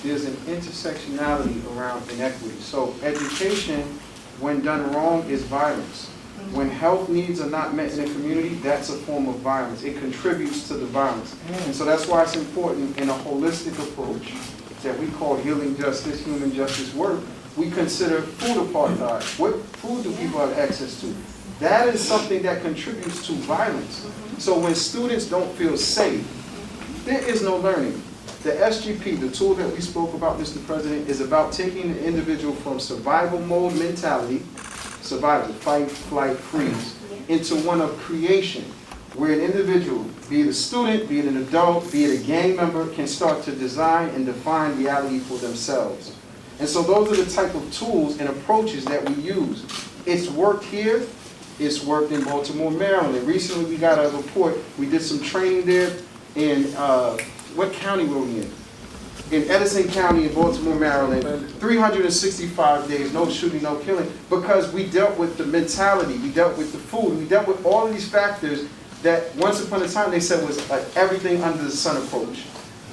there's an intersectionality around inequity. So education, when done wrong, is violence. When health needs are not met in a community, that's a form of violence. It contributes to the violence. And so that's why it's important in a holistic approach that we call healing justice, human justice work, we consider food apartheid. What food do people have access to? That is something that contributes to violence. So when students don't feel safe, there is no learning. The SGP, the tool that we spoke about, Mr. President, is about taking the individual from survival mode mentality, survival, fight, flight, freeze, into one of creation, where an individual, be it a student, be it an adult, be it a gang member, can start to design and define reality for themselves. And so those are the type of tools and approaches that we use. It's worked here, it's worked in Baltimore, Maryland. Recently we got a report, we did some training there in, what county were we in? In Edison County in Baltimore, Maryland, 365 days, no shooting, no killing, because we dealt with the mentality, we dealt with the food, we dealt with all of these factors that once upon a time they said was like everything under the sun approach.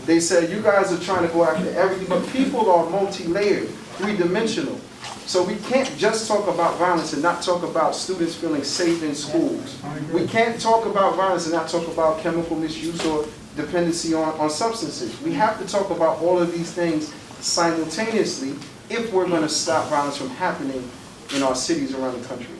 They said, you guys are trying to go after everything, but people are multi-layered, three-dimensional. So we can't just talk about violence and not talk about students feeling safe in schools. We can't talk about violence and not talk about chemical misuse or dependency on substances. We have to talk about all of these things simultaneously if we're going to stop violence from happening in our cities around the country.